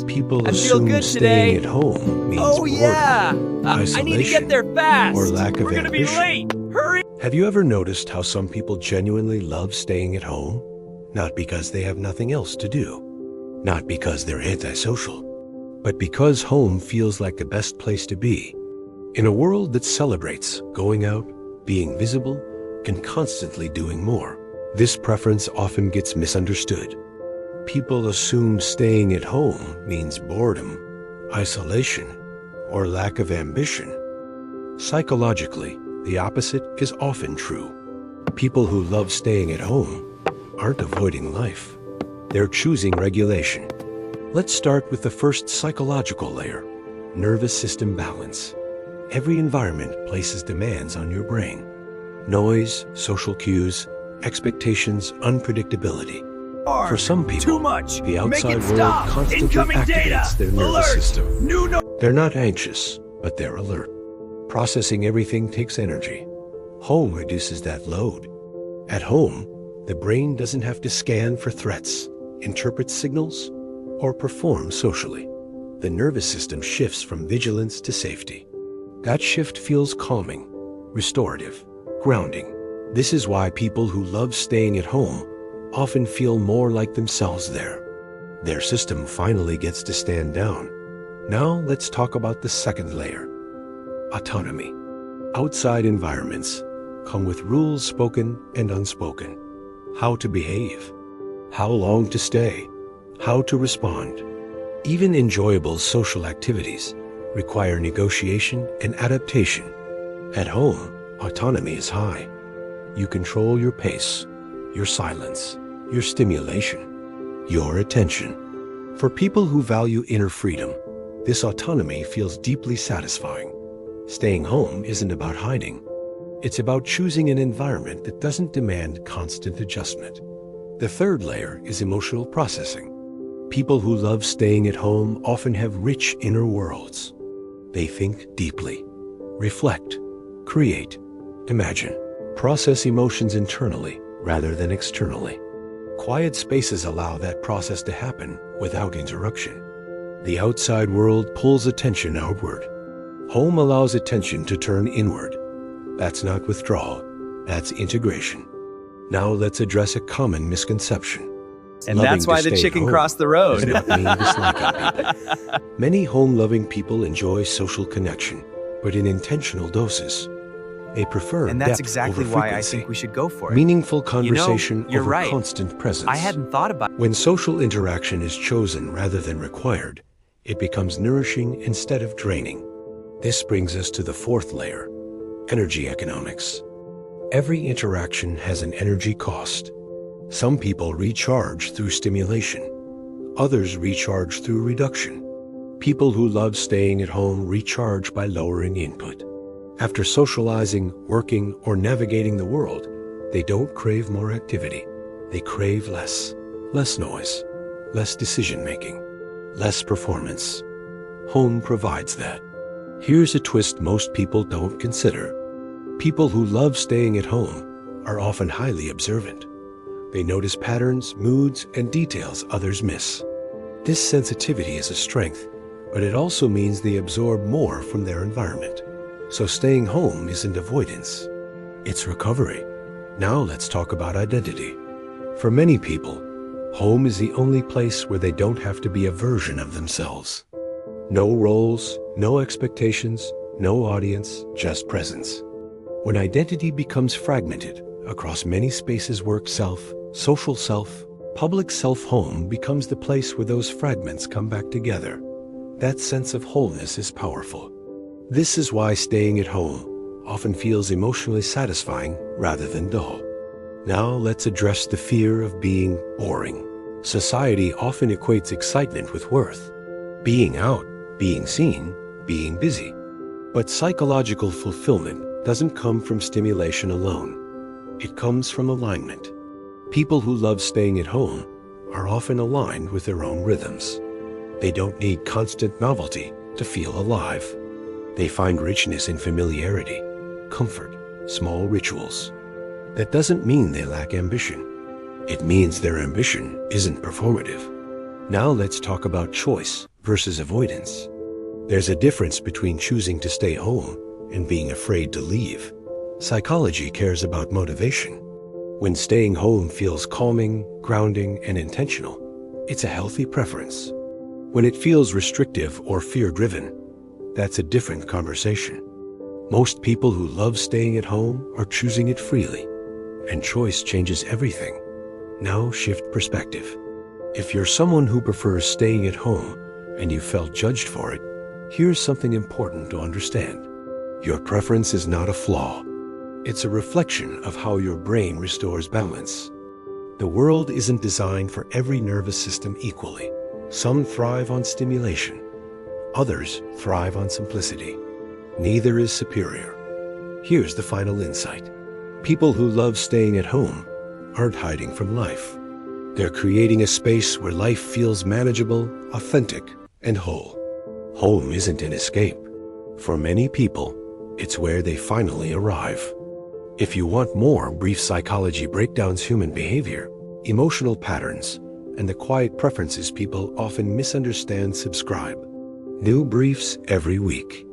People I feel assume good staying today. at home means Oh boredom, yeah! I need to get isolation, there fast. or lack of We're gonna be ambition. late. Hurry! Have you ever noticed how some people genuinely love staying at home? Not because they have nothing else to do, not because they're antisocial, but because home feels like the best place to be. In a world that celebrates going out, being visible, and constantly doing more, this preference often gets misunderstood. People assume staying at home means boredom, isolation, or lack of ambition. Psychologically, the opposite is often true. People who love staying at home aren't avoiding life. They're choosing regulation. Let's start with the first psychological layer, nervous system balance. Every environment places demands on your brain. Noise, social cues, expectations, unpredictability. For some people, Too much. the Make outside it world stop. constantly Incoming data. activates their nervous Alert. system. New no. They're not anxious, but they're alert. Processing everything takes energy. Home reduces that load. At home, the brain doesn't have to scan for threats, interpret signals, or perform socially. The nervous system shifts from vigilance to safety. That shift feels calming, restorative, grounding. This is why people who love staying at home often feel more like themselves there. Their system finally gets to stand down. Now let's talk about the second layer, autonomy. Outside environments come with rules spoken and unspoken. How to behave, how long to stay, how to respond. Even enjoyable social activities require negotiation and adaptation. At home, autonomy is high. You control your pace, your silence, your stimulation, your attention. For people who value inner freedom, this autonomy feels deeply satisfying. Staying home isn't about hiding. It's about choosing an environment that doesn't demand constant adjustment. The third layer is emotional processing. People who love staying at home often have rich inner worlds. They think deeply, reflect, create, imagine, process emotions internally rather than externally. Quiet spaces allow that process to happen without interruption. The outside world pulls attention outward. Home allows attention to turn inward. That's not withdrawal, that's integration. Now let's address a common misconception. And Loving that's why to the stay chicken home crossed the does road. not mean dislike on people. Many home-loving people enjoy social connection, but in intentional doses. They prefer And that's depth exactly over why I frequency, think we should go for it. meaningful conversation you're over right. constant presence. I hadn't thought about When social interaction is chosen rather than required, it becomes nourishing instead of draining. This brings us to the fourth layer, energy economics. Every interaction has an energy cost. Some people recharge through stimulation. Others recharge through reduction. People who love staying at home recharge by lowering input. After socializing, working, or navigating the world, they don't crave more activity. They crave less. Less noise, less decision-making, less performance. Home provides that. Here's a twist most people don't consider. People who love staying at home are often highly observant. They notice patterns, moods, and details others miss. This sensitivity is a strength, but it also means they absorb more from their environment. So staying home isn't avoidance, it's recovery. Now let's talk about identity. For many people, home is the only place where they don't have to be a version of themselves. No roles, no expectations, no audience, just presence. When identity becomes fragmented across many spaces, work self, social self, public self, home becomes the place where those fragments come back together. That sense of wholeness is powerful. This is why staying at home often feels emotionally satisfying rather than dull. Now let's address the fear of being boring. Society often equates excitement with worth. Being out, being seen, being busy. But psychological fulfillment doesn't come from stimulation alone. It comes from alignment. People who love staying at home are often aligned with their own rhythms. They don't need constant novelty to feel alive. They find richness in familiarity, comfort, small rituals. That doesn't mean they lack ambition. It means their ambition isn't performative. Now let's talk about choice versus avoidance. There's a difference between choosing to stay home and being afraid to leave. Psychology cares about motivation. When staying home feels calming, grounding, and intentional, it's a healthy preference. When it feels restrictive or fear-driven, that's a different conversation. Most people who love staying at home are choosing it freely, and choice changes everything. Now shift perspective. If you're someone who prefers staying at home and you felt judged for it, here's something important to understand. Your preference is not a flaw. It's a reflection of how your brain restores balance. The world isn't designed for every nervous system equally. Some thrive on stimulation. Others thrive on simplicity. Neither is superior. Here's the final insight. People who love staying at home aren't hiding from life. They're creating a space where life feels manageable, authentic, and whole. Home isn't an escape. For many people, it's where they finally arrive. If you want more brief psychology breakdowns human behavior, emotional patterns, and the quiet preferences people often misunderstand, subscribe. New briefs every week.